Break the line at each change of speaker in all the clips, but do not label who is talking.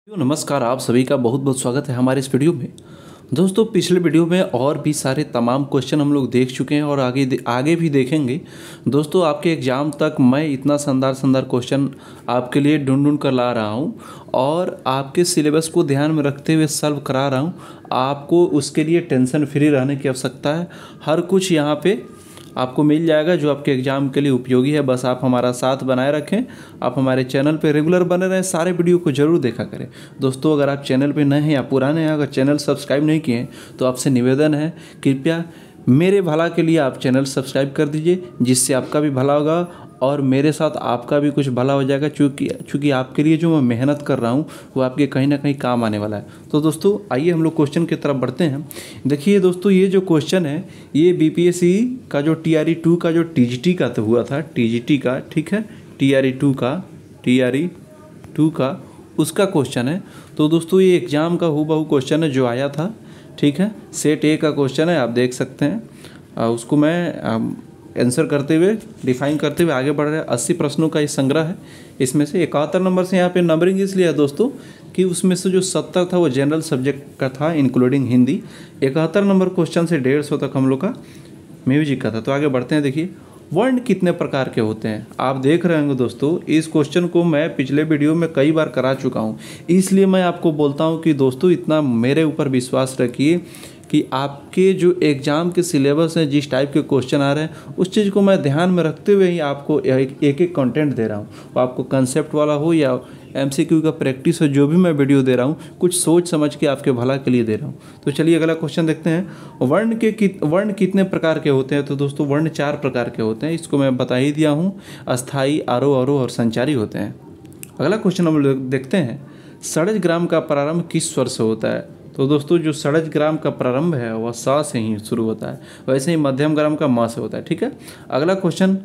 नमस्कार, आप सभी का बहुत बहुत स्वागत है हमारे इस वीडियो में। दोस्तों, पिछले वीडियो में और भी सारे तमाम क्वेश्चन हम लोग देख चुके हैं और आगे भी देखेंगे। दोस्तों, आपके एग्ज़ाम तक मैं इतना शानदार क्वेश्चन आपके लिए ढूंढ कर ला रहा हूं और आपके सिलेबस को ध्यान में रखते हुए सॉल्व करा रहा हूं। आपको उसके लिए टेंशन फ्री रहने की आवश्यकता है। हर कुछ यहाँ पे आपको मिल जाएगा जो आपके एग्ज़ाम के लिए उपयोगी है। बस आप हमारा साथ बनाए रखें, आप हमारे चैनल पे रेगुलर बने रहें, सारे वीडियो को जरूर देखा करें। दोस्तों, अगर आप चैनल पे नए हैं या पुराने हैं, अगर चैनल सब्सक्राइब नहीं किए हैं तो आपसे निवेदन है, कृपया मेरे भला के लिए आप चैनल सब्सक्राइब कर दीजिए, जिससे आपका भी भला होगा और मेरे साथ आपका भी कुछ भला हो जाएगा। चूँकि आपके लिए जो मैं मेहनत कर रहा हूँ वो आपके कहीं ना कहीं काम आने वाला है। तो दोस्तों, आइए हम लोग क्वेश्चन की तरफ बढ़ते हैं। देखिए दोस्तों, ये जो क्वेश्चन है ये बीपीएससी का जो TRE 2 का जो TGT का तो हुआ था, TGT का, ठीक है, TRE 2 का उसका क्वेश्चन है। तो दोस्तों, ये एग्ज़ाम का हूबहू क्वेश्चन है जो आया था, ठीक है। सेट A का क्वेश्चन है, आप देख सकते हैं। उसको मैं आंसर करते हुए, डिफाइन करते हुए आगे बढ़ रहे हैं। 80 प्रश्नों का ये संग्रह है। इसमें से 71 नंबर से यहाँ पे नंबरिंग इसलिए है दोस्तों कि उसमें से जो 70 था वो जनरल सब्जेक्ट का था इंक्लूडिंग हिंदी। 71 नंबर क्वेश्चन से 150 तक हम लोग का म्यूजिक का था। तो आगे बढ़ते हैं। देखिए, वर्ण कितने प्रकार के होते हैं। आप देख रहे होंगे दोस्तों, इस क्वेश्चन को मैं पिछले वीडियो में कई बार करा चुका हूँ, इसलिए मैं आपको बोलता हूँ कि दोस्तों इतना मेरे ऊपर विश्वास रखिए कि आपके जो एग्ज़ाम के सिलेबस हैं, जिस टाइप के क्वेश्चन आ रहे हैं, उस चीज़ को मैं ध्यान में रखते हुए ही आपको एक कंटेंट दे रहा हूँ। वो आपको कंसेप्ट वाला हो या MCQ का प्रैक्टिस हो, जो भी मैं वीडियो दे रहा हूँ कुछ सोच समझ के आपके भला के लिए दे रहा हूँ। तो चलिए अगला क्वेश्चन देखते हैं। वर्ण कितने प्रकार के होते हैं। तो दोस्तों, वर्ण 4 प्रकार के होते हैं। इसको मैं बता ही दिया हूँ। अस्थाई, आरोह अवरोह और संचारी होते हैं। अगला क्वेश्चन हम लोग देखते हैं। षड्ज ग्राम का प्रारंभ किस स्वर से होता है। तो दोस्तों, जो षड्ज ग्राम का प्रारंभ है वह स से ही शुरू होता है। वैसे ही मध्यम ग्राम का म से होता है, ठीक है। अगला क्वेश्चन,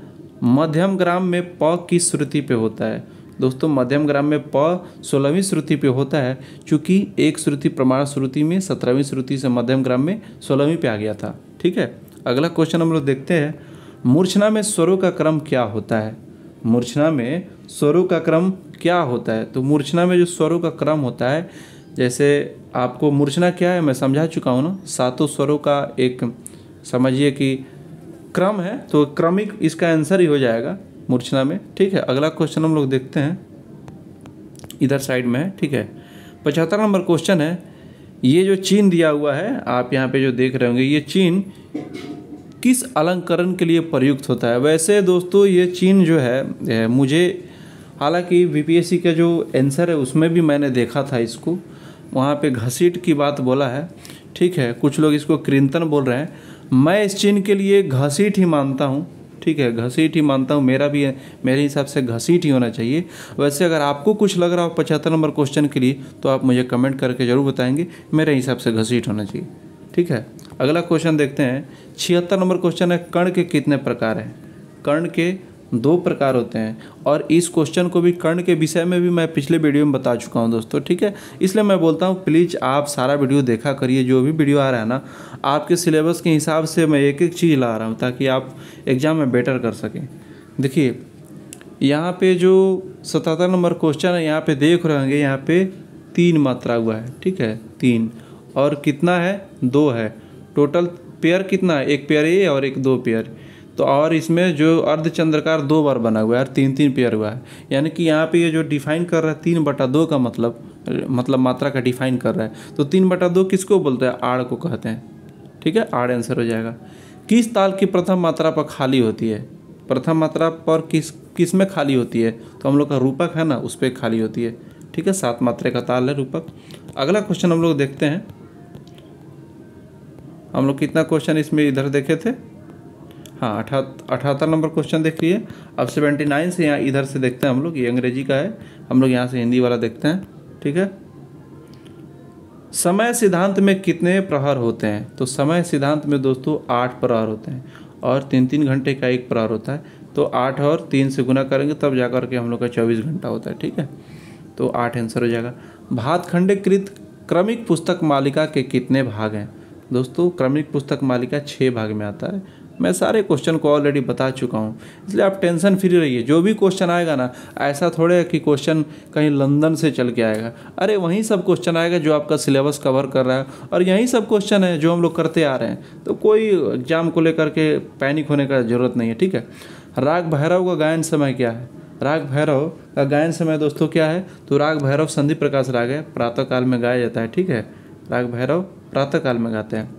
मध्यम ग्राम में प किस श्रुति पे होता है। दोस्तों, मध्यम ग्राम में प 16वीं श्रुति पे होता है, चूँकि एक श्रुति प्रमाण श्रुति में 17वीं श्रुति से मध्यम ग्राम में 16वीं पे आ गया था, ठीक है। अगला क्वेश्चन हम लोग देखते हैं। मूर्छना में स्वरों का क्रम क्या होता है। मूर्छना में स्वरों का क्रम क्या होता है। तो मूर्छना में जो स्वरों का क्रम होता है, जैसे आपको मूर्छना क्या है मैं समझा चुका हूँ ना, 7 स्वरों का एक समझिए कि क्रम है, तो क्रमिक इसका आंसर ही हो जाएगा मूर्छना में, ठीक है। अगला क्वेश्चन हम लोग देखते हैं, इधर साइड में है, ठीक है। 75 नंबर क्वेश्चन है। ये जो चिन्ह दिया हुआ है, आप यहाँ पे जो देख रहे होंगे, ये चिन्ह किस अलंकरण के लिए प्रयुक्त होता है। वैसे दोस्तों, ये चिन्ह जो है मुझे, हालांकि बीपीएससी का जो आंसर है उसमें भी मैंने देखा था इसको, वहाँ पे घसीट की बात बोला है, ठीक है। कुछ लोग इसको कृंतन बोल रहे हैं। मैं इस चिन्ह के लिए घसीट ही मानता हूँ, ठीक है, घसीट ही मानता हूँ। मेरे हिसाब से घसीट ही होना चाहिए। वैसे अगर आपको कुछ लग रहा हो 75 नंबर क्वेश्चन के लिए तो आप मुझे कमेंट करके ज़रूर बताएंगे। मेरे हिसाब से घसीट होना चाहिए, ठीक है। अगला क्वेश्चन देखते हैं। 76 नंबर क्वेश्चन है। कर्ण के कितने प्रकार हैं। कर्ण के 2 प्रकार होते हैं और इस क्वेश्चन को भी कर्ण के विषय में भी मैं पिछले वीडियो में बता चुका हूं दोस्तों, ठीक है। इसलिए मैं बोलता हूं प्लीज़ आप सारा वीडियो देखा करिए। जो भी वीडियो आ रहा है ना, आपके सिलेबस के हिसाब से मैं एक एक चीज़ ला रहा हूं ताकि आप एग्ज़ाम में बेटर कर सकें। देखिए, यहाँ पे जो 77 नंबर क्वेश्चन है, यहाँ पे देख रहे होंगे, यहाँ पे 3 मात्रा हुआ है, ठीक है, 3 और कितना है, 2 है। टोटल पेयर कितना है, 1 पेयर ये और 2 पेयर। तो और इसमें जो अर्धचंद्रकार 2 बार बना हुआ है और 3 पेयर हुआ है। यानी कि यहाँ पे ये जो डिफाइन कर रहा है 3/2 का मतलब मात्रा का डिफाइन कर रहा है। तो 3/2 किसको बोलते हैं, आड़ को कहते हैं, ठीक है। आड़ आंसर हो जाएगा। किस ताल की प्रथम मात्रा पर खाली होती है। प्रथम मात्रा पर किस में खाली होती है। तो हम लोग का रूपक है ना, उस पर खाली होती है, ठीक है। 7 मात्रा का ताल है रूपक। अगला क्वेश्चन हम लोग देखते हैं। हम लोग कितना क्वेश्चन इसमें इधर देखे थे, हाँ 78 नंबर क्वेश्चन देख लिए। अब 79 से यहाँ इधर से देखते हैं हम लोग। ये अंग्रेजी का है, हम लोग यहाँ से हिंदी वाला देखते हैं, ठीक है। समय सिद्धांत में कितने प्रहर होते हैं। तो समय सिद्धांत में दोस्तों 8 प्रहर होते हैं और 3-3 घंटे का एक प्रहर होता है। तो 8 और 3 से गुना करेंगे तब जा कर के हम लोग का 24 घंटा होता है, ठीक है। तो 8 आंसर हो जाएगा। भातखंडीकृत क्रमिक पुस्तक मालिका के कितने भाग हैं। दोस्तों, क्रमिक पुस्तक मालिका 6 भाग में आता है। मैं सारे क्वेश्चन को ऑलरेडी बता चुका हूँ, इसलिए आप टेंशन फ्री रहिए। जो भी क्वेश्चन आएगा ना, ऐसा थोड़े है कि क्वेश्चन कहीं लंदन से चल के आएगा, अरे वहीं सब क्वेश्चन आएगा जो आपका सिलेबस कवर कर रहा है, और यहीं सब क्वेश्चन है जो हम लोग करते आ रहे हैं। तो कोई एग्जाम को लेकर के पैनिक होने का ज़रूरत नहीं है, ठीक है। राग भैरव का गायन समय क्या है? राग भैरव का गायन समय दोस्तों क्या है? तो राग भैरव संधि प्रकाश राग है, प्रातःकाल में गाया जाता है, ठीक है। राग भैरव प्रातःकाल में गाते हैं।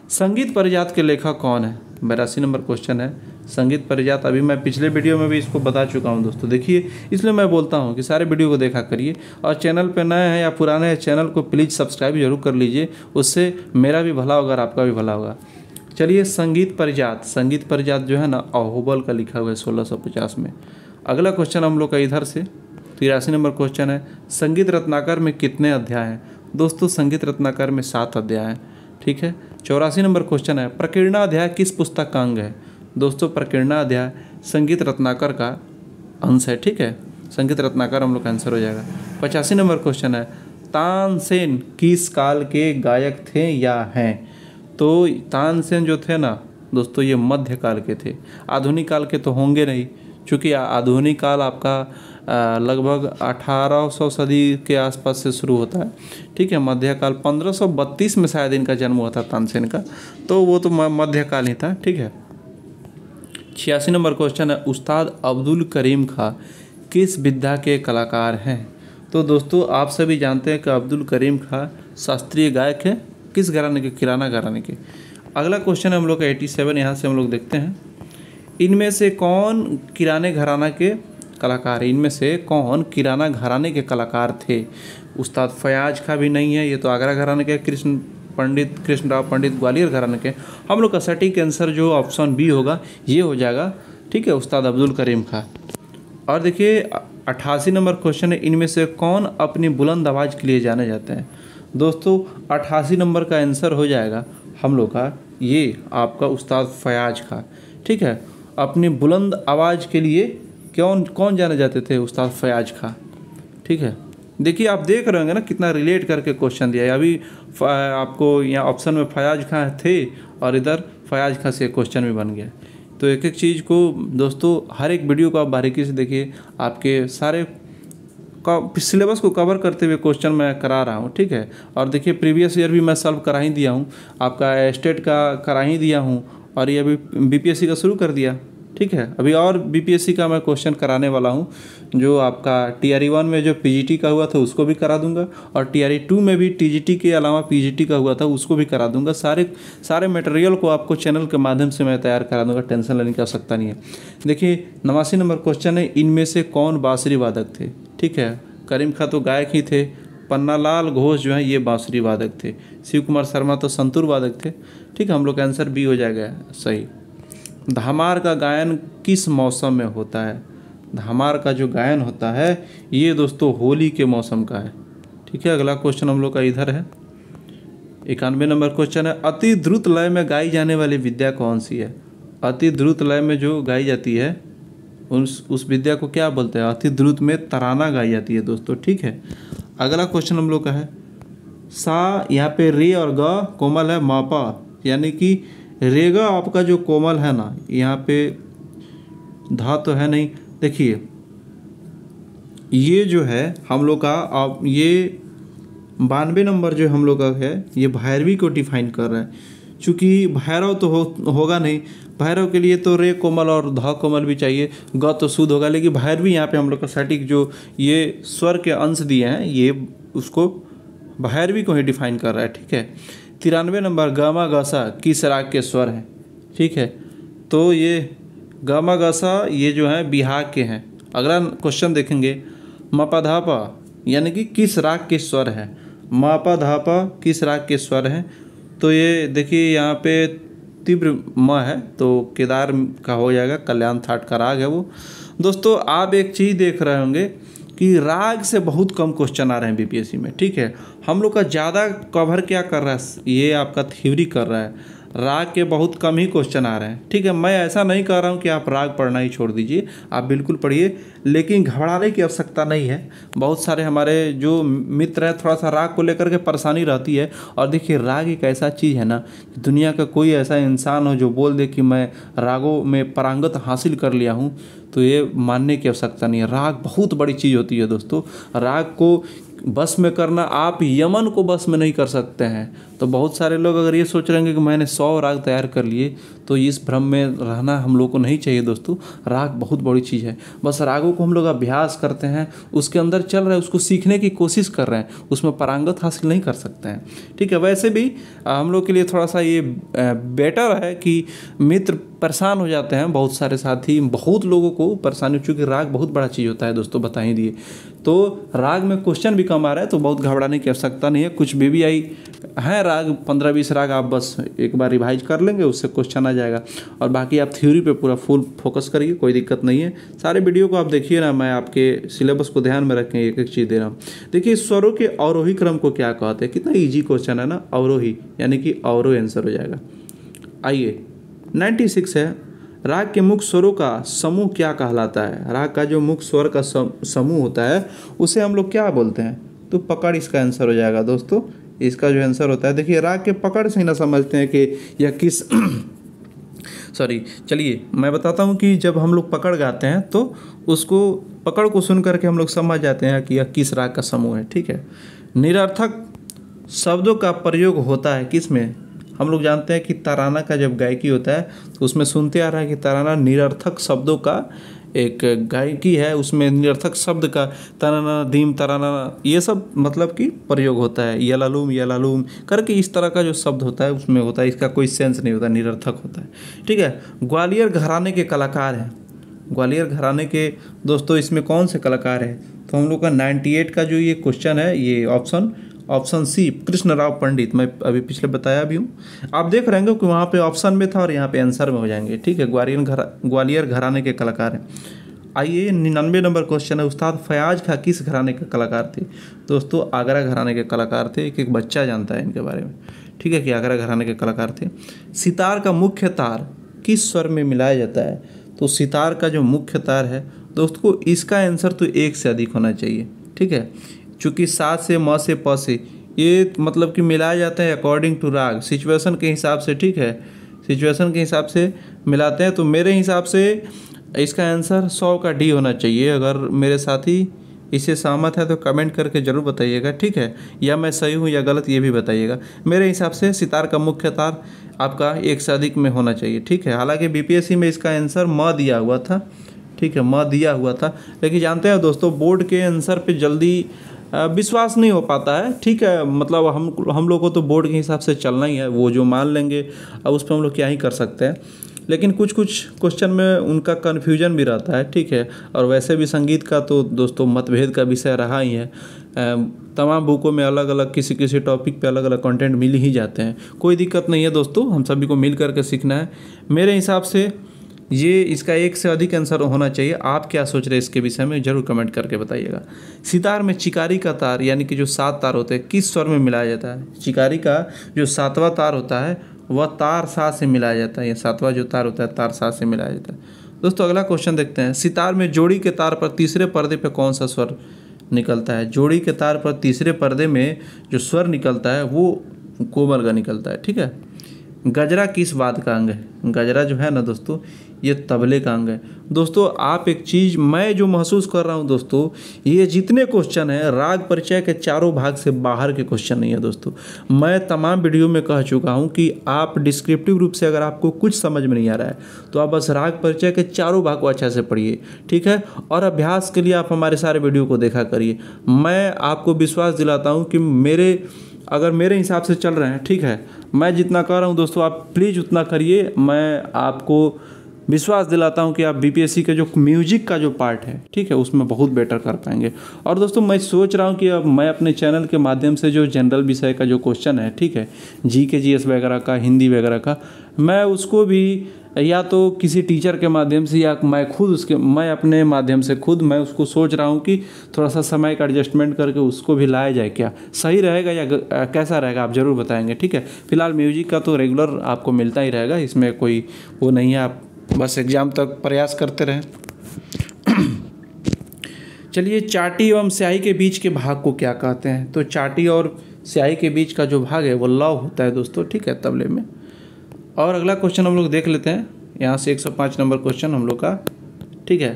संगीत परिजात के लेखक कौन है? 82 नंबर क्वेश्चन है। संगीत परिजात अभी मैं पिछले वीडियो में भी इसको बता चुका हूं दोस्तों, देखिए, इसलिए मैं बोलता हूं कि सारे वीडियो को देखा करिए, और चैनल पे नए हैं या पुराने हैं, चैनल को प्लीज़ सब्सक्राइब जरूर कर लीजिए, उससे मेरा भी भला होगा और आपका भी भला होगा। चलिए, संगीत परिजात, संगीत परिजात जो है ना, अहोबल का लिखा हुआ है 1650 में। अगला क्वेश्चन हम लोग का इधर से 83 नंबर क्वेश्चन है, संगीत रत्नाकर में कितने अध्याय हैं? दोस्तों संगीत रत्नाकर में 7 अध्याय हैं, ठीक है। 84 नंबर क्वेश्चन है, प्रकीर्णाध्याय किस पुस्तक का अंग है? दोस्तों प्रकीर्णाध्याय संगीत रत्नाकर का अंश है, ठीक है। संगीत रत्नाकर हम लोग का आंसर हो जाएगा। 85 नंबर क्वेश्चन है, तानसेन किस काल के गायक थे या हैं? तो तानसेन जो थे ना दोस्तों, ये मध्यकाल के थे, आधुनिक काल के तो होंगे नहीं, चूँकि आधुनिक काल आपका लगभग 1800 सदी के आसपास से शुरू होता है, ठीक है। मध्यकाल 1532 में शायद इनका जन्म हुआ था तानसेन का, तो वो तो मध्यकाल ही था, ठीक है। 86 नंबर क्वेश्चन है, उस्ताद अब्दुल करीम खां किस विधा के कलाकार हैं? तो दोस्तों आप सभी जानते हैं कि अब्दुल करीम खां शास्त्रीय गायक है, किस घराने के? किराना घराने के। अगला क्वेश्चन है हम लोग का 87, यहाँ से हम लोग देखते हैं, इनमें से कौन किराने घराना के कलाकार है? इनमें से कौन किराना घराने के कलाकार थे? उस्ताद फयाज खां भी नहीं है, ये तो आगरा घराने के, कृष्णराव पंडित ग्वालियर घराने के। हम लोग का सटीक आंसर जो ऑप्शन बी होगा ये हो जाएगा, ठीक है, उस्ताद अब्दुल करीम खां। और देखिए 88 नंबर क्वेश्चन है, इनमें से कौन अपनी बुलंद आवाज़ के लिए जाने जाते हैं? दोस्तों 88 नंबर का आंसर हो जाएगा हम लोग का ये आपका उस्ताद फयाज खां, ठीक है। अपनी बुलंद आवाज़ के लिए कौन जाने जाते थे? उस्ताद फयाज खां, ठीक है। देखिए आप देख रहे होंगे ना कितना रिलेट करके क्वेश्चन दिया है। अभी आपको यहाँ ऑप्शन में फयाज खां थे और इधर फयाज खां से क्वेश्चन भी बन गया। तो एक एक चीज़ को दोस्तों हर एक वीडियो को आप बारीकी से देखिए, आपके सारे का सिलेबस को कवर करते हुए क्वेश्चन मैं करा रहा हूँ, ठीक है। और देखिए प्रीवियस ईयर भी मैं सॉल्व करा ही दिया हूँ, आपका स्टेट का करा ही दिया हूँ, और ये अभी बीपीएससी का शुरू कर दिया, ठीक है। अभी और बीपीएससी का मैं क्वेश्चन कराने वाला हूँ, जो आपका TRE 1 में जो पीजीटी का हुआ था उसको भी करा दूंगा, और TRE 2 में भी टीजीटी के अलावा पीजीटी का हुआ था उसको भी करा दूंगा। सारे मटेरियल को आपको चैनल के माध्यम से मैं तैयार करा दूंगा, टेंशन लेने की आवश्यकता नहीं है। देखिए 89 नंबर क्वेश्चन है, इनमें से कौन बांसुरी वादक थे? ठीक है, करीम खां तो गायक ही थे, पन्नालाल घोष जो है ये बांसुरी वादक थे, शिव कुमार शर्मा तो संतूर वादक थे, ठीक है। हम लोग का आंसर बी हो जाएगा सही। धामार का गायन किस मौसम में होता है? धामार का जो गायन होता है ये दोस्तों होली के मौसम का है, ठीक है। अगला क्वेश्चन हम लोग का इधर है 91 नंबर क्वेश्चन है, अति द्रुत लय में गाई जाने वाली विद्या कौन सी है? अति द्रुत लय में जो गाई जाती है उस विद्या को क्या बोलते हैं? अति द्रुत में तराना गाई जाती है दोस्तों, ठीक है। अगला क्वेश्चन हम लोग का है, सा यहाँ पे रे और ग कोमल है, मापा यानी कि रेगा आपका जो कोमल है ना, यहाँ पे धा तो है नहीं। देखिए ये जो है हम लोग का, आप ये 92 नंबर जो हम लोग का है ये भैरवी को डिफाइन कर रहा है, चूँकि भैरव तो होगा नहीं, भैरव के लिए तो रे कोमल और धा कोमल भी चाहिए, ग तो शुद्ध होगा, लेकिन भैरवी यहाँ पे हम लोग का सटीक जो ये स्वर के अंश दिए हैं ये उसको भैरवी को ही डिफाइन कर रहा है, ठीक है। 93 नंबर, गामा गासा किस राग के स्वर हैं? ठीक है, तो ये गामा गासा ये जो है बिहार के हैं। अगला क्वेश्चन देखेंगे, मपाधापा यानी कि किस राग के स्वर हैं? मपाधापा किस राग के स्वर हैं? तो ये देखिए यहाँ पे तीव्र म है तो केदार का हो जाएगा, कल्याण थाट का राग है वो। दोस्तों आप एक चीज़ देख रहे होंगे कि राग से बहुत कम क्वेश्चन आ रहे हैं बीपीएससी में, ठीक है। हम लोग का ज़्यादा कवर क्या कर रहा है, ये आपका थ्योरी कर रहा है, राग के बहुत कम ही क्वेश्चन आ रहे हैं, ठीक है। मैं ऐसा नहीं कह रहा हूँ कि आप राग पढ़ना ही छोड़ दीजिए, आप बिल्कुल पढ़िए, लेकिन घबराने की आवश्यकता नहीं है। बहुत सारे हमारे जो मित्र हैं थोड़ा सा राग को लेकर के परेशानी रहती है। और देखिए राग एक ऐसा चीज़ है ना, दुनिया का कोई ऐसा इंसान हो जो बोल दे कि मैं रागों में पारंगत हासिल कर लिया हूँ, तो ये मानने की आवश्यकता नहीं है। राग बहुत बड़ी चीज़ होती है दोस्तों। राग को बस में करना, आप यमन को बस में नहीं कर सकते हैं। तो बहुत सारे लोग अगर ये सोच रहे हैं कि मैंने 100 राग तैयार कर लिए, तो इस भ्रम में रहना हम लोग को नहीं चाहिए दोस्तों। राग बहुत बड़ी चीज़ है, बस रागों को हम लोग अभ्यास करते हैं, उसके अंदर चल रहे हैं, उसको सीखने की कोशिश कर रहे हैं, उसमें पारंगत हासिल नहीं कर सकते हैं, ठीक है। वैसे भी हम लोग के लिए थोड़ा सा ये बेटर है कि मित्र परेशान हो जाते हैं, बहुत सारे साथी, बहुत लोगों को परेशानी, चूँकि राग बहुत बड़ा चीज़ होता है दोस्तों, बता ही दिए। तो राग में क्वेश्चन भी कम आ रहा है, तो बहुत घबराने की आवश्यकता नहीं है। कुछ BBI है राग, 15-20 राग आप बस एक बार रिवाइज कर लेंगे, उससे क्वेश्चन आ जाएगा। और बाकी आप थ्योरी पे पूरा फुल फोकस करिए, कोई दिक्कत नहीं है। सारे वीडियो को आप देखिए ना, मैं आपके सिलेबस को ध्यान में रखें, एक एक चीज़ दे रहा हूँ। देखिए स्वरों के अवरोही क्रम को क्या कहते हैं, कितना ईजी क्वेश्चन है ना, अवरोही यानी कि अवरोही आंसर हो जाएगा। आइए 96 है, राग के मुख्य स्वरों का समूह क्या कहलाता है। राग का जो मुख्य स्वर का समूह होता है उसे हम लोग क्या बोलते हैं, तो पकड़ इसका आंसर हो जाएगा दोस्तों। इसका जो आंसर होता है, देखिए राग के पकड़ से ही ना समझते हैं कि यह किस सॉरी, चलिए मैं बताता हूँ कि जब हम लोग पकड़ गाते हैं तो उसको पकड़ को सुन करके हम लोग समझ जाते हैं कि यह किस राग का समूह है, ठीक है। निरर्थक शब्दों का प्रयोग होता है किस में, हम लोग जानते हैं कि तराना का जब गायकी होता है तो उसमें सुनते आ रहा है कि तराना निरर्थक शब्दों का एक गायकी है, उसमें निरर्थक शब्द का तराना, धीम, तराना, ये सब मतलब कि प्रयोग होता है। यलालूम यलालूम करके इस तरह का जो शब्द होता है उसमें होता है, इसका कोई सेंस नहीं होता, निरर्थक होता है, ठीक है। ग्वालियर घराने के कलाकार हैं, ग्वालियर घराने के दोस्तों इसमें कौन से कलाकार हैं, तो हम लोग का 98 का जो ये क्वेश्चन है, ये ऑप्शन सी कृष्णराव पंडित, मैं अभी पिछले बताया भी हूँ। आप देख रहे हैं कि वहाँ पे ऑप्शन में था और यहाँ पे आंसर में हो जाएंगे, ठीक है। ग्वालियर घराने के कलाकार हैं। आइए 99 नंबर क्वेश्चन है, उस्ताद फयाज खां किस घराने के कलाकार थे। दोस्तों आगरा घराने के कलाकार थे, एक बच्चा जानता है इनके बारे में, ठीक है, कि आगरा घराने के कलाकार थे। सितार का मुख्य तार किस स्वर में मिलाया जाता है, तो सितार का जो मुख्य तार है दोस्तों, इसका आंसर तो 1 से अधिक होना चाहिए, ठीक है। चूँकि सा से म से प से ये मतलब कि मिलाया जाता है अकॉर्डिंग टू राग, सिचुएशन के हिसाब से, ठीक है, सिचुएशन के हिसाब से मिलाते हैं। तो मेरे हिसाब से इसका आंसर 100 का डी होना चाहिए। अगर मेरे साथी इससे सहमत है तो कमेंट करके ज़रूर बताइएगा, ठीक है, या मैं सही हूँ या गलत ये भी बताइएगा। मेरे हिसाब से सितार का मुख्य तार आपका 1 से अधिक में होना चाहिए, ठीक है। हालांकि BPSC में इसका आंसर म दिया हुआ था, ठीक है, म दिया हुआ था, लेकिन जानते हैं दोस्तों बोर्ड के आंसर पे जल्दी विश्वास नहीं हो पाता है, ठीक है। मतलब हम लोग को तो बोर्ड के हिसाब से चलना ही है, वो जो मान लेंगे अब उस पर हम लोग क्या ही कर सकते हैं। लेकिन कुछ क्वेश्चन में उनका कन्फ्यूजन भी रहता है, ठीक है। और वैसे भी संगीत का तो दोस्तों मतभेद का विषय रहा ही है। तमाम बुकों में अलग अलग किसी टॉपिक पे अलग अलग कंटेंट मिल ही जाते हैं, कोई दिक्कत नहीं है दोस्तों, हम सभी को मिल करके सीखना है। मेरे हिसाब से ये इसका 1 से अधिक आंसर होना चाहिए। आप क्या सोच रहे हैं इसके विषय में ज़रूर कमेंट करके बताइएगा। सितार में चिकारी का तार यानी कि जो 7 तार होते हैं किस स्वर में मिलाया जाता है। चिकारी का जो 7वां तार होता है वह तार सा से मिलाया जाता है, या 7वां जो तार होता है तार सा से मिलाया जाता है। दोस्तों अगला क्वेश्चन देखते हैं, सितार में जोड़ी के तार पर तीसरे पर्दे पर कौन सा स्वर निकलता है। जोड़ी के तार पर तीसरे पर्दे में जो स्वर निकलता है वो कोमल का निकलता है, ठीक है। गजरा किस वाद्य का अंग है। गजरा जो है ना दोस्तों, ये तबले का अंग है। दोस्तों आप एक चीज़ मैं जो महसूस कर रहा हूँ दोस्तों, ये जितने क्वेश्चन हैं राग परिचय के चारों भाग से बाहर के क्वेश्चन नहीं है दोस्तों। मैं तमाम वीडियो में कह चुका हूँ कि आप डिस्क्रिप्टिव रूप से अगर आपको कुछ समझ में नहीं आ रहा है तो आप बस राग परिचय के चारों भाग को अच्छे से पढ़िए, ठीक है। और अभ्यास के लिए आप हमारे सारे वीडियो को देखा करिए। मैं आपको विश्वास दिलाता हूँ कि अगर मेरे हिसाब से चल रहे हैं, ठीक है, मैं जितना कर रहा हूँ दोस्तों आप प्लीज़ उतना करिए। मैं आपको विश्वास दिलाता हूँ कि आप BPSC के जो म्यूजिक का जो पार्ट है, ठीक है, उसमें बहुत बेटर कर पाएंगे। और दोस्तों मैं सोच रहा हूँ कि अब मैं अपने चैनल के माध्यम से जो जनरल विषय का जो क्वेश्चन है, ठीक है, GK GS वगैरह का, हिंदी वगैरह का, मैं उसको भी या तो किसी टीचर के माध्यम से या मैं अपने माध्यम से खुद मैं उसको सोच रहा हूँ कि थोड़ा सा समय का एडजस्टमेंट करके उसको भी लाया जाए। क्या सही रहेगा या कैसा रहेगा, आप ज़रूर बताएंगे, ठीक है। फिलहाल म्यूजिक का तो रेगुलर आपको मिलता ही रहेगा, इसमें कोई वो नहीं है, आप बस एग्ज़ाम तक प्रयास करते रहें। चलिए, चाटी एवं स्याही के बीच के भाग को क्या कहते हैं? तो चाटी और स्याही के बीच का जो भाग है वो लव होता है दोस्तों, ठीक है, तबले में। और अगला क्वेश्चन हम लोग देख लेते हैं, यहाँ से 105 नंबर क्वेश्चन हम लोग का, ठीक है।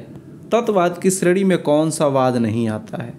तत्ववाद की श्रेणी में कौन सा वाद नहीं आता है?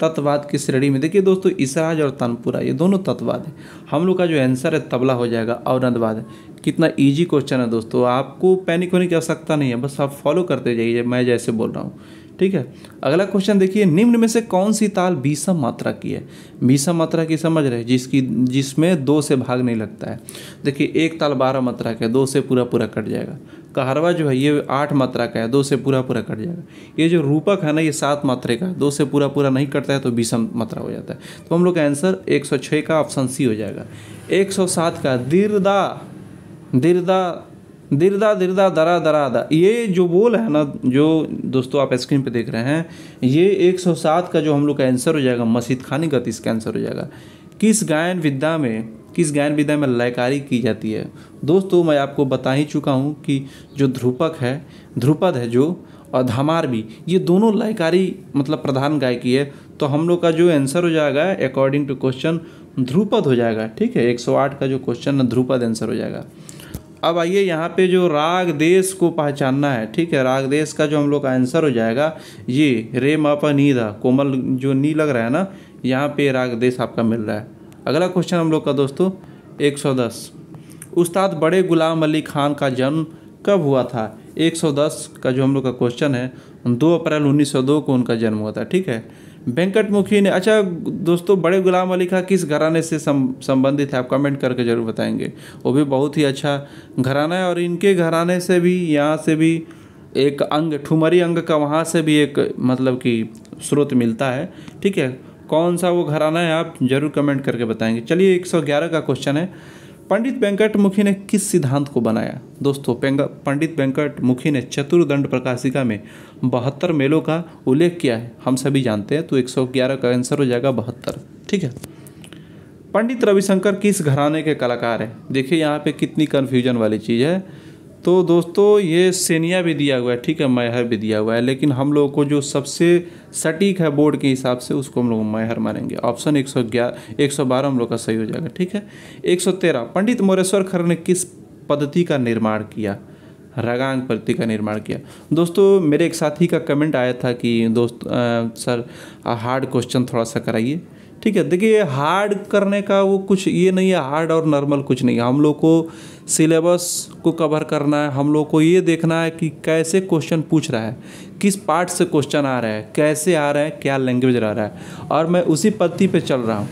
तत्ववाद की श्रेणी में देखिए दोस्तों, इसराज और तानपुरा ये दोनों तत्ववाद है। हम लोग का जो आंसर है तबला हो जाएगा और नंदवाद है। कितना इजी क्वेश्चन है दोस्तों, आपको पैनिक होने की आवश्यकता नहीं है, बस आप फॉलो करते जाइए मैं जैसे बोल रहा हूँ, ठीक है। अगला क्वेश्चन देखिए, निम्न में से कौन सी ताल विषम मात्रा की है? विषम मात्रा की समझ रहे, जिसमें 2 से भाग नहीं लगता है। देखिए, एक ताल 12 मात्रा का है, 2 से पूरा पूरा कट जाएगा। कहरवा जो है ये 8 मात्रा का है, 2 से पूरा पूरा कट जाएगा। ये जो रूपक है ना, ये 7 मात्रा का है, 2 से पूरा पूरा नहीं कटता है तो विषम मात्रा हो जाता है। तो हम लोग का आंसर 106 का ऑप्शन सी हो जाएगा। 107 का दिरदा दिरदा दिरदा दिरदा दरा दरा दा, ये जो बोल है ना, जो दोस्तों आप स्क्रीन पे देख रहे हैं, ये 107 का जो हम लोग का आंसर हो जाएगा मसीद खानी गति, इसका आंसर हो जाएगा। किस गायन विद्या में लयकारी की जाती है? दोस्तों मैं आपको बता ही चुका हूँ कि जो ध्रुपद है जो, और धमार भी, ये दोनों लयकारी मतलब प्रधान गायकी है। तो हम लोग का जो आंसर हो जाएगा अकॉर्डिंग टू क्वेश्चन ध्रुपद हो जाएगा, ठीक है। 108 का जो क्वेश्चन है ध्रुपद आंसर हो जाएगा। अब आइए यहाँ पे जो राग देश को पहचानना है, ठीक है। राग देश का जो हम लोग का आंसर हो जाएगा ये रे म प नी धा, कोमल जो नी लग रहा है ना, यहाँ पे राग देश आपका मिल रहा है। अगला क्वेश्चन हम लोग का दोस्तों 110, उस्ताद बड़े गुलाम अली खान का जन्म कब हुआ था? 110 का जो हम लोग का क्वेश्चन है 2 अप्रैल 1902 को उनका जन्म हुआ था, ठीक है। वेंकटमुखी ने, अच्छा दोस्तों, बड़े गुलाम अली खां किस घराने से संबंधित है? आप कमेंट करके जरूर बताएंगे। वो भी बहुत ही अच्छा घराना है, और इनके घराने से भी, यहाँ से भी एक अंग, ठुमरी अंग का वहाँ से भी एक मतलब कि स्रोत मिलता है, ठीक है। कौन सा वो घराना है आप जरूर कमेंट करके बताएंगे। चलिए, 111 का क्वेश्चन है, पंडित वेंकटमुखी ने किस सिद्धांत को बनाया? दोस्तों, पंडित वेंकटमुखी ने चतुर्दंड प्रकाशिका में 72 मेलों का उल्लेख किया है, हम सभी जानते हैं। तो 111 का आंसर हो जाएगा 72, ठीक है। पंडित रविशंकर किस घराने के कलाकार हैं? देखिए यहाँ पे कितनी कन्फ्यूजन वाली चीज़ है। तो दोस्तों, ये सेनिया भी दिया हुआ है, ठीक है, मैहर भी दिया हुआ है, लेकिन हम लोगों को जो सबसे सटीक है बोर्ड के हिसाब से उसको हम लोग मैहर मानेंगे। ऑप्शन 112 हम लोग का सही हो जाएगा, ठीक है। 113, पंडित मोरेश्वर खर ने किस पद्धति का निर्माण किया? रागांग पद्धति का निर्माण किया। दोस्तों, मेरे एक साथी का कमेंट आया था कि सर हार्ड क्वेश्चन थोड़ा सा कराइए, ठीक है। देखिए, हार्ड करने का वो कुछ ये नहीं है, हार्ड और नॉर्मल कुछ नहीं है। हम लोग को सिलेबस को कवर करना है, हम लोग को ये देखना है कि कैसे क्वेश्चन पूछ रहा है, किस पार्ट से क्वेश्चन आ रहा है, कैसे आ रहा है, क्या लैंग्वेज रह रहा है, और मैं उसी पद्धति पे चल रहा हूँ,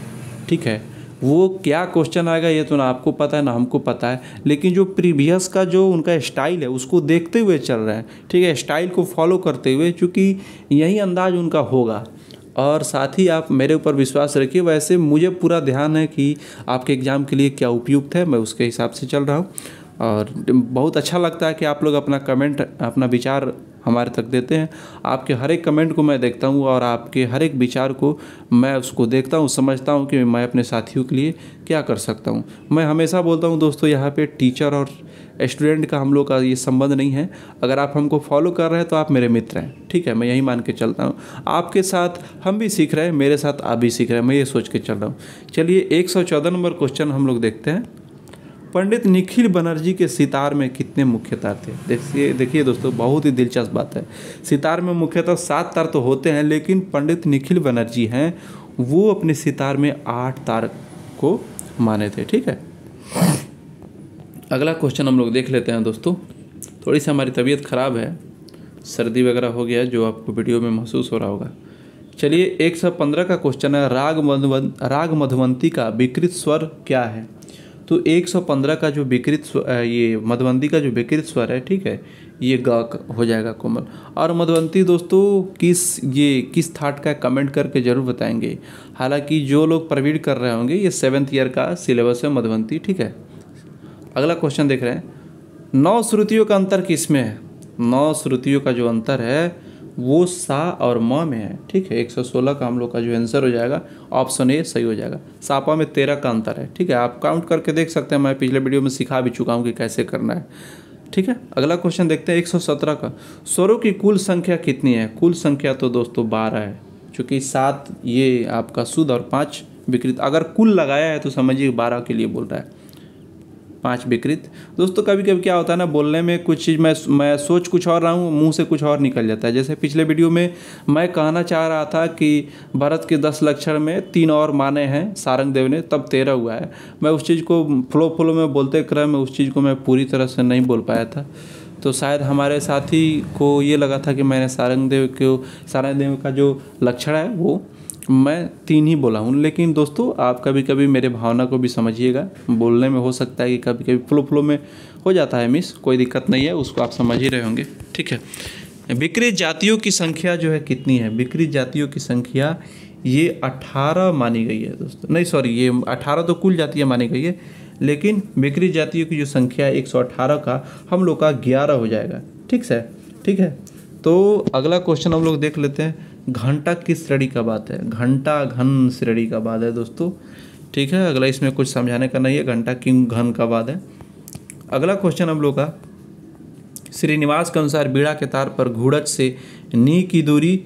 ठीक है। वो क्या क्वेश्चन आएगा ये तो ना आपको पता है ना हमको पता है, लेकिन जो प्रीवियस का जो उनका स्टाइल है उसको देखते हुए चल रहे हैं, ठीक है, स्टाइल को फॉलो करते हुए, क्योंकि यही अंदाज उनका होगा। और साथ ही आप मेरे ऊपर विश्वास रखिए, वैसे मुझे पूरा ध्यान है कि आपके एग्ज़ाम के लिए क्या उपयुक्त है, मैं उसके हिसाब से चल रहा हूँ। और बहुत अच्छा लगता है कि आप लोग अपना कमेंट, अपना विचार हमारे तक देते हैं। आपके हर एक कमेंट को मैं देखता हूँ और आपके हर एक विचार को मैं उसको देखता हूँ, समझता हूँ कि मैं अपने साथियों के लिए क्या कर सकता हूँ। मैं हमेशा बोलता हूँ दोस्तों, यहाँ पे टीचर और स्टूडेंट का हम लोग का ये संबंध नहीं है। अगर आप हमको फॉलो कर रहे हैं तो आप मेरे मित्र हैं, ठीक है, मैं यही मान के चलता हूँ। आपके साथ हम भी सीख रहे हैं, मेरे साथ आप भी सीख रहे हैं, मैं ये सोच के चल रहा हूँ। चलिए, 114 नंबर क्वेश्चन हम लोग देखते हैं। पंडित निखिल बनर्जी के सितार में कितने मुख्य तार थे? देखिए दोस्तों, बहुत ही दिलचस्प बात है। सितार में मुख्यतः 7 तार तो होते हैं, लेकिन पंडित निखिल बनर्जी हैं वो अपने सितार में 8 तार को माने थे, ठीक है। अगला क्वेश्चन हम लोग देख लेते हैं दोस्तों। थोड़ी सी हमारी तबीयत ख़राब है, सर्दी वगैरह हो गया है, जो आपको वीडियो में महसूस हो रहा होगा। चलिए, 115 का क्वेश्चन है, राग मधुवंती का विकृत स्वर क्या है? तो 115 का जो विकृत ये मधुवंती का जो विकृत स्वर है, ठीक है, ये ग हो जाएगा कोमल। और मधुवंती दोस्तों किस थाट का कमेंट करके ज़रूर बताएंगे। हालांकि जो लोग प्रवीण कर रहे होंगे, ये 7th ईयर का सिलेबस है मधुवंती, ठीक है। अगला क्वेश्चन देख रहे हैं, 9 श्रुतियों का अंतर किसमें है? 9 श्रुतियों का जो अंतर है वो सा और म में है, ठीक है। 116 का हम लोग का जो आंसर हो जाएगा ऑप्शन ए सही हो जाएगा। सापा में 13 का अंतर है, ठीक है। आप काउंट करके देख सकते हैं, मैं पिछले वीडियो में सिखा भी चुका हूँ कि कैसे करना है, ठीक है। अगला क्वेश्चन देखते हैं 117 का। स्वरों की कुल संख्या कितनी है? कुल संख्या तो दोस्तों 12 है, चूँकि 7 ये आपका शुद्ध और 5 विकृत। अगर कुल लगाया है तो समझिए 12 के लिए बोल रहा है, 5 विकृत। दोस्तों कभी कभी क्या होता है ना, बोलने में कुछ चीज़ मैं सोच कुछ और रहा हूँ, मुंह से कुछ और निकल जाता है। जैसे पिछले वीडियो में मैं कहना चाह रहा था कि भरत के 10 लक्षण में 3 और माने हैं सारंग देव ने, तब 13 हुआ है। मैं उस चीज़ को फ्लो में बोलते क्रम में उस चीज़ को मैं पूरी तरह से नहीं बोल पाया था, तो शायद हमारे साथी को ये लगा था कि मैंने सारंग देव का जो लक्षण है वो मैं 3 ही बोला हूँ। लेकिन दोस्तों आप कभी कभी मेरे भावना को भी समझिएगा, बोलने में हो सकता है कि कभी कभी फ्लो में हो जाता है मिस, कोई दिक्कत नहीं है, उसको आप समझ ही रहे होंगे, ठीक है। विकृत जातियों की संख्या जो है कितनी है? विकृत जातियों की संख्या ये 18 मानी गई है दोस्तों, नहीं सॉरी, ये 18 तो कुल जातियाँ मानी गई है, लेकिन विकृत जातियों की जो संख्या है 118 का हम लोग का 11 हो जाएगा, ठीक है। तो अगला क्वेश्चन हम लोग देख लेते हैं। घंटा किस श्रेणी का बात है? घंटा घन श्रेणी का बाद है दोस्तों, ठीक है। अगला इसमें कुछ समझाने का नहीं है, घंटा क्यों घन का बाद है। अगला क्वेश्चन हम लोग का, श्रीनिवास के अनुसार बीड़ा के तार पर घुड़च से नी की दूरी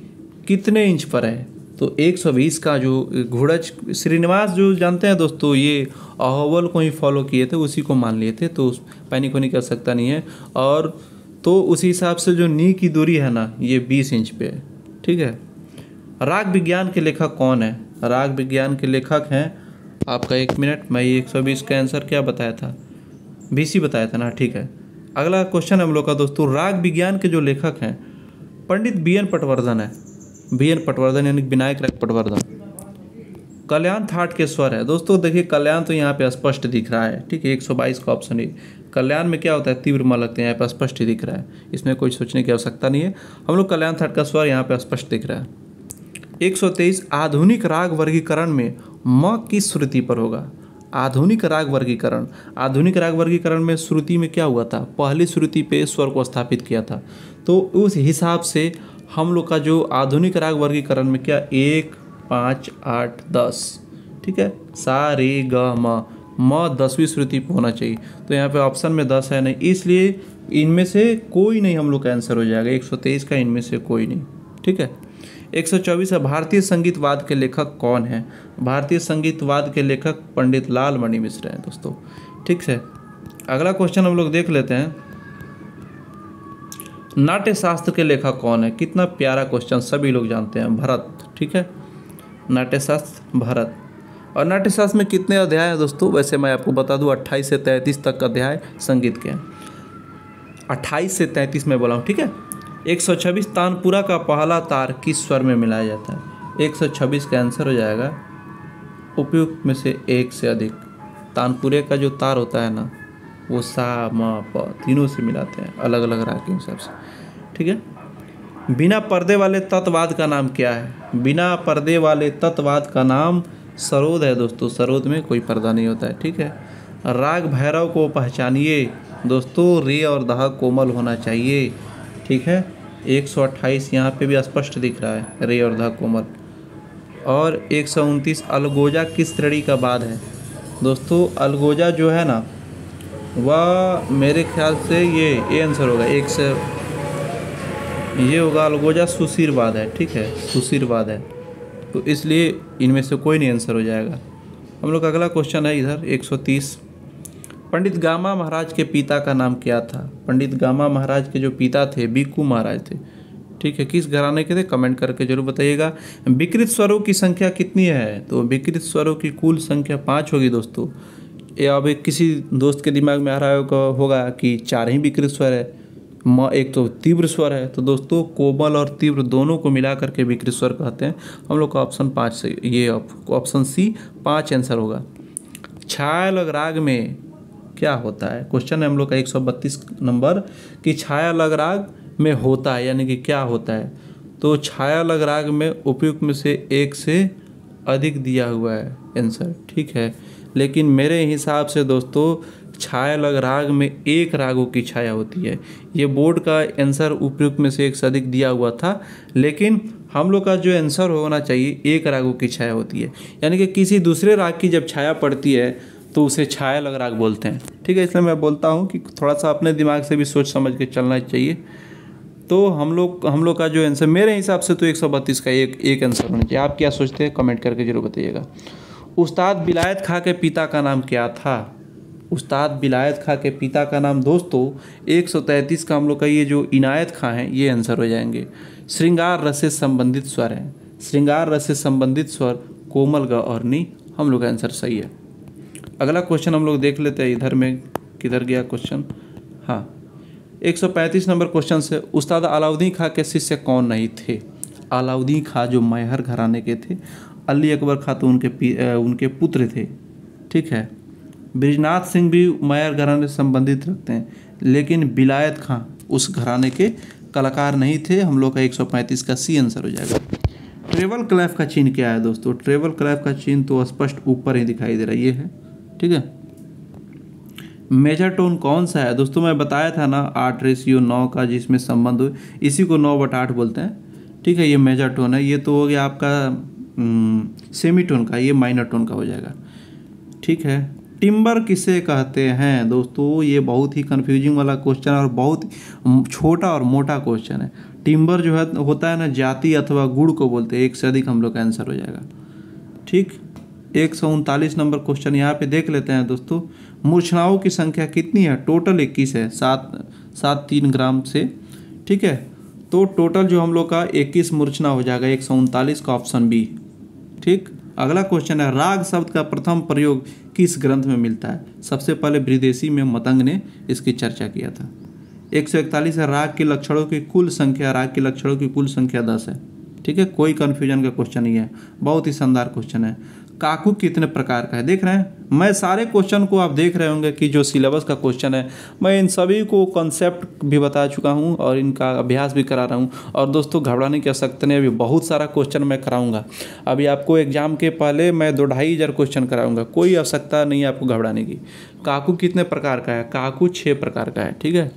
कितने इंच पर है? तो 120 का जो घुड़च, श्रीनिवास जो जानते हैं दोस्तों, ये अहोबल को ही फॉलो किए थे, उसी को मान लिए थे, तो पैनिक होने की आवश्यकता नहीं है। और तो उसी हिसाब से जो नी की दूरी है ना, ये 20 इंच पे है, ठीक है। राग विज्ञान के लेखक कौन है? राग विज्ञान के लेखक हैं आपका, 1 मिनट, मैं ये 120 का आंसर क्या बताया था? BC बताया था ना, ठीक है। अगला क्वेश्चन हम लोग का दोस्तों, राग विज्ञान के जो लेखक हैं पंडित BN पटवर्धन है। BN पटवर्धन यानी विनायक राग पटवर्धन। कल्याण थाट के स्वर है दोस्तों, देखिए कल्याण तो यहाँ पे स्पष्ट दिख रहा है, ठीक है। 122 का ऑप्शन है। कल्याण में क्या होता है? तीव्र म लगते हैं, यहाँ पे स्पष्ट ही दिख रहा है, इसमें कोई सोचने की आवश्यकता नहीं है। हम लोग कल्याण थाट का स्वर यहाँ पे स्पष्ट दिख रहा है। 123 आधुनिक राग वर्गीकरण में म किस श्रुति पर होगा? आधुनिक राग वर्गीकरण, आधुनिक राग वर्गीकरण में श्रुति में क्या हुआ था? पहली श्रुति पे स्वर को स्थापित किया था, तो उस हिसाब से हम लोग का जो आधुनिक राग वर्गीकरण में क्या 1, 5, 8, 10, ठीक है। सा रे ग म 10वीं श्रुति पे होना चाहिए, तो यहाँ पे ऑप्शन में 10 है नहीं, इसलिए इनमें से कोई नहीं हम लोग का आंसर हो जाएगा। 123 का इनमें से कोई नहीं, ठीक है। 124 है, भारतीय संगीतवाद के लेखक कौन है? भारतीय संगीतवाद के लेखक पंडित लाल मणि मिश्र हैं दोस्तों, ठीक है। अगला क्वेश्चन हम लोग देख लेते हैं, नाट्य शास्त्र के लेखक कौन है? कितना प्यारा क्वेश्चन, सभी लोग जानते हैं, भरत, ठीक है। नाट्य शास्त्र भरत। और नाट्य शास्त्र में कितने अध्याय हैं दोस्तों? वैसे मैं आपको बता दूं 28 से 33 तक अध्याय संगीत के हैं, 28 से 33 में बोला हूँ, ठीक है। 126 तानपुरा का पहला तार किस स्वर में मिलाया जाता है? 126 का आंसर हो जाएगा उपयुक्त में से एक से अधिक। तानपुरे का जो तार होता है ना, वो सा म प तीनों से मिलाते हैं, अलग अलग राग के हिसाब से, ठीक है। बिना पर्दे वाले तत्ववाद का नाम क्या है? बिना पर्दे वाले तत्ववाद का नाम सरोद है दोस्तों, सरोद में कोई पर्दा नहीं होता है, ठीक है। राग भैरव को पहचानिए दोस्तों, रे और धा कोमल होना चाहिए, ठीक है। 128 यहाँ पे भी स्पष्ट दिख रहा है, रे और धा कोमल। और 129 अलगोजा किस श्रेणी का बाद है? दोस्तों अलगोजा जो है ना, वह मेरे ख्याल से ये आंसर होगा, एक से ये होगा, अलगोजा सुशीरवाद है, ठीक है, सुशीरवाद है, तो इसलिए इनमें से कोई नहीं आंसर हो जाएगा। हम लोग का अगला क्वेश्चन है इधर 130, पंडित गामा महाराज के पिता का नाम क्या था? पंडित गामा महाराज के जो पिता थे बीकू महाराज थे, ठीक है। किस घराने के थे? कमेंट करके जरूर बताइएगा। विकृत स्वरों की संख्या कितनी है? तो विकृत स्वरों की कुल संख्या 5 होगी दोस्तों। ये अब एक किसी दोस्त के दिमाग में आ रहा होगा कि 4 ही विकृत स्वर है, एक तो तीव्र स्वर है, तो दोस्तों कोमल और तीव्र दोनों को मिला करके विकृत स्वर कहते हैं। हम लोग का ऑप्शन 5 से, ये ऑप्शन C 5 आंसर होगा। छाया राग में क्या होता है? क्वेश्चन है हम लोग का 132 नंबर कि छाया लग राग में होता है, यानी कि क्या होता है? तो छाया लग राग में उपयुक्त में से एक से अधिक दिया हुआ है आंसर, ठीक है। लेकिन मेरे हिसाब से दोस्तों छाया लग राग में एक रागों की छाया होती है। ये बोर्ड का आंसर उपयुक्त में से एक से अधिक दिया हुआ था, लेकिन हम लोग का जो आंसर होना चाहिए एक रागों की छाया होती है, यानी कि किसी दूसरे राग की जब छाया पड़ती है तो उसे छाया लग राग बोलते हैं। ठीक है, इसलिए मैं बोलता हूँ कि थोड़ा सा अपने दिमाग से भी सोच समझ के चलना चाहिए। तो हम लोग का जो आंसर मेरे हिसाब से तो 132 का एक आंसर होना चाहिए। आप क्या सोचते हैं कमेंट करके जरूर बताइएगा। उस्ताद बिलायत खां के पिता का नाम क्या था? उस्ताद बिलायत खां के पिता का नाम दोस्तों 133 का हम लोग का ये जो इनायत खां है ये आंसर हो जाएंगे। श्रृंगार रस से संबंधित स्वर है, श्रृंगार रस से संबंधित स्वर कोमल ग और नी, हम लोग का आंसर सही है। अगला क्वेश्चन हम लोग देख लेते हैं, इधर में किधर गया क्वेश्चन। हाँ, 135 नंबर क्वेश्चन से उस्ताद अलाउद्दीन खां के शिष्य कौन नहीं थे? अलाउद्दीन खां जो मैहर घराने के थे, अली अकबर खां तो उनके पुत्र थे। ठीक है, ब्रिजनाथ सिंह भी मैहर घराने से संबंधित रखते हैं, लेकिन बिलायत खां उस घराने के कलाकार नहीं थे। हम लोग का 135 का सी आंसर हो जाएगा। ट्रेवल क्लैफ का चिन्ह क्या है दोस्तों? ट्रेवल क्लैफ का चिन्ह तो स्पष्ट ऊपर ही दिखाई दे रहा है, ये है। ठीक है, मेजर टोन कौन सा है दोस्तों? मैं बताया था ना 8:9 का जिसमें संबंध हो, इसी को 9/8 बोलते हैं। ठीक है, ये मेजर टोन है। ये तो हो गया आपका सेमी टोन का, ये माइनर टोन का हो जाएगा। ठीक है, टिम्बर किसे कहते हैं दोस्तों? ये बहुत ही कंफ्यूजिंग वाला क्वेश्चन और बहुत छोटा और मोटा क्वेश्चन है। टिम्बर जो है होता है ना, जाति अथवा गुड़ को बोलते हैं। एक से अधिक हम लोग का आंसर हो जाएगा। ठीक, 139 नंबर क्वेश्चन यहाँ पे देख लेते हैं दोस्तों। मूर्छनाओं की संख्या कितनी है? टोटल 21 है, 7 ग्राम से। ठीक है, तो टोटल जो हम लोग का 21 मूर्छना हो जाएगा, 139 का ऑप्शन बी। ठीक, अगला क्वेश्चन है, राग शब्द का प्रथम प्रयोग किस ग्रंथ में मिलता है? सबसे पहले बृहदेशी में मतंग ने इसकी चर्चा किया था। 141 है, राग के लक्षणों की कुल संख्या, राग के लक्षणों की कुल संख्या 10 है। ठीक है, कोई कन्फ्यूजन का क्वेश्चन नहीं है, बहुत ही शानदार क्वेश्चन है। काकू कितने प्रकार का है? देख रहे हैं, मैं सारे क्वेश्चन को आप देख रहे होंगे कि जो सिलेबस का क्वेश्चन है, मैं इन सभी को कॉन्सेप्ट भी बता चुका हूं और इनका अभ्यास भी करा रहा हूं। और दोस्तों घबराने की आवश्यकता नहीं, अभी बहुत सारा क्वेश्चन मैं कराऊंगा। अभी आपको एग्जाम के पहले मैं 2-2.5 क्वेश्चन कराऊंगा, कोई आवश्यकता नहीं है आपको घबराने की। काकू कितने प्रकार का है? काकू 6 प्रकार का है। ठीक है,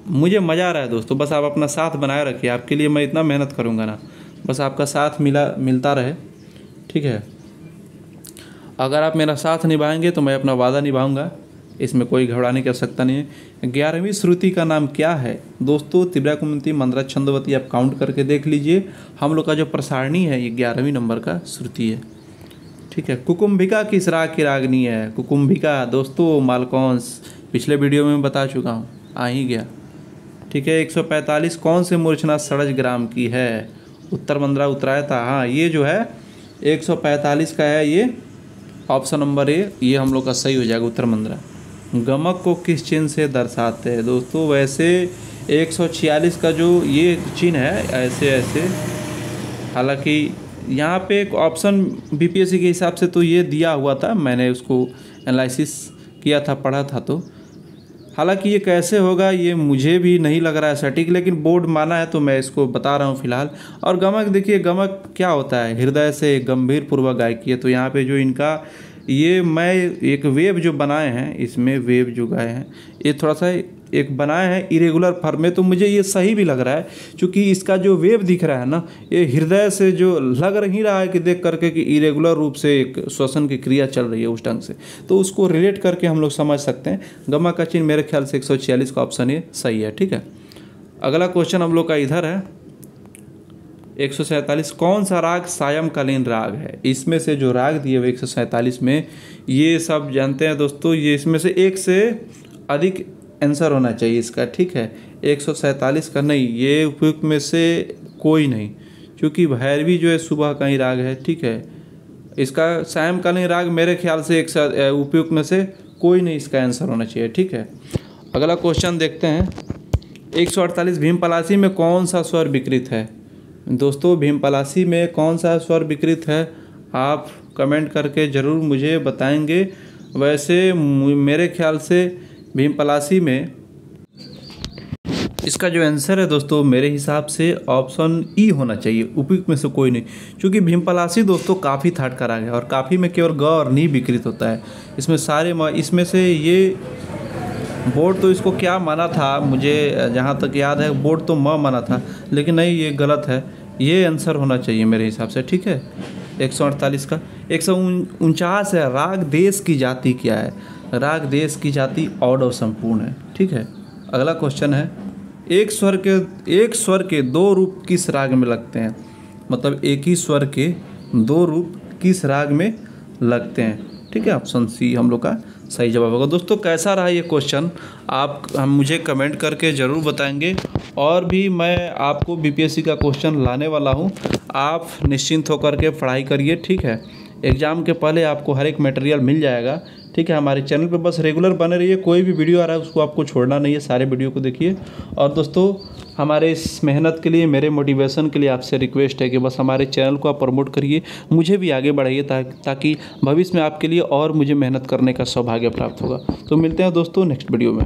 मुझे मज़ा आ रहा है दोस्तों, बस आप अपना साथ बनाए रखिए। आपके लिए मैं इतना मेहनत करूँगा ना, बस आपका साथ मिलता रहे। ठीक है, अगर आप मेरा साथ निभाएंगे तो मैं अपना वादा निभाऊंगा, इसमें कोई घबराने की आवश्यकता नहीं है। 11वीं श्रुति का नाम क्या है दोस्तों? तिब्रा कुमंती मंद्रा छंदवती, आप काउंट करके देख लीजिए। हम लोग का जो प्रसारणी है ये 11वीं नंबर का श्रुति है। ठीक है, कुकुम्भिका किस राग की रागनी है? कुकुम्भिका दोस्तों मालकौंस, पिछले वीडियो में बता चुका हूँ, आ ही गया। ठीक है, 145 कौन से मूर्छना षड्ज ग्राम की है? उत्तर मंद्रा उत्तरायता। हाँ, ये जो है 145 का है, ये ऑप्शन नंबर ए, ये हम लोग का सही हो जाएगा, उत्तर मंद्रा। गमक को किस चिन्ह से दर्शाते हैं दोस्तों? वैसे 146 का जो ये चिन्ह है, ऐसे, हालांकि यहाँ पे एक ऑप्शन बीपीएससी के हिसाब से तो ये दिया हुआ था, मैंने उसको एनालिसिस किया था, पढ़ा था, तो हालांकि ये कैसे होगा ये मुझे भी नहीं लग रहा है सटीक, लेकिन बोर्ड माना है तो मैं इसको बता रहा हूँ फिलहाल। और गमक देखिए, गमक क्या होता है? हृदय से गंभीर पूर्वक गायकी है। तो यहाँ पे जो इनका ये मैं एक वेव जो बनाए हैं, इसमें वेव जो गाए हैं ये थोड़ा सा एक बनाए हैं इरेगुलर फॉर्म में, तो मुझे ये सही भी लग रहा है, क्योंकि इसका जो वेव दिख रहा है ना, ये हृदय से जो लग नहीं रहा है कि देख करके कि इरेगुलर रूप से एक श्वसन की क्रिया चल रही है उस ढंग से, तो उसको रिलेट करके हम लोग समझ सकते हैं। गमक का चिन्ह मेरे ख्याल से 146 का ऑप्शन ये सही है। ठीक है, अगला क्वेश्चन हम लोग का इधर है 147, कौन सा राग सायंकालीन राग है? इसमें से जो राग दिए हुए 147 में, ये सब जानते हैं दोस्तों, ये इसमें से एक से अधिक आंसर होना चाहिए इसका। ठीक है, 147 का नहीं, ये उपयुक्त में से कोई नहीं, क्योंकि भैरवी जो है सुबह का ही राग है। ठीक है, इसका सायंकालीन राग मेरे ख्याल से एक उपयुक्त में से कोई नहीं इसका आंसर होना चाहिए। ठीक है, अगला क्वेश्चन देखते हैं 148, भीमपलासी में कौन सा स्वर विकृत है? दोस्तों भीमपलासी में कौन सा स्वर विकृत है, आप कमेंट करके ज़रूर मुझे बताएंगे। वैसे मेरे ख्याल से भीमपलासी में इसका जो आंसर है दोस्तों मेरे हिसाब से ऑप्शन ई होना चाहिए, उपयुक्त में से कोई नहीं। क्योंकि भीमपलासी दोस्तों काफ़ी थाट करा गया और काफ़ी में केवल ग और नी विकृत होता है। इसमें सारे इसमें से ये बोर्ड तो इसको क्या माना था, मुझे जहाँ तक याद है बोर्ड तो म माना था, लेकिन नहीं ये गलत है। ये आंसर होना चाहिए मेरे हिसाब से, ठीक है। 148 का 149 है, राग देश की जाति क्या है? राग देश की जाति ऑड और संपूर्ण है, ठीक है। अगला क्वेश्चन है, एक स्वर के दो रूप किस राग में लगते हैं? मतलब एक ही स्वर के दो रूप किस राग में लगते हैं? ठीक है, ऑप्शन सी हम लोग का सही जवाब होगा। दोस्तों कैसा रहा ये क्वेश्चन, हम मुझे कमेंट करके ज़रूर बताएंगे। और भी मैं आपको बीपीएससी का क्वेश्चन लाने वाला हूँ, आप निश्चिंत होकर के पढ़ाई करिए, ठीक है। एग्ज़ाम के पहले आपको हर एक मटेरियल मिल जाएगा, ठीक है। हमारे चैनल पे बस रेगुलर बने रहिए, कोई भी वीडियो आ रहा है उसको आपको छोड़ना नहीं है, सारे वीडियो को देखिए। और दोस्तों हमारे इस मेहनत के लिए, मेरे मोटिवेशन के लिए आपसे रिक्वेस्ट है कि बस हमारे चैनल को आप प्रमोट करिए, मुझे भी आगे बढ़ाइए ताकि भविष्य में आपके लिए और मुझे मेहनत करने का सौभाग्य प्राप्त होगा। तो मिलते हैं दोस्तों नेक्स्ट वीडियो में।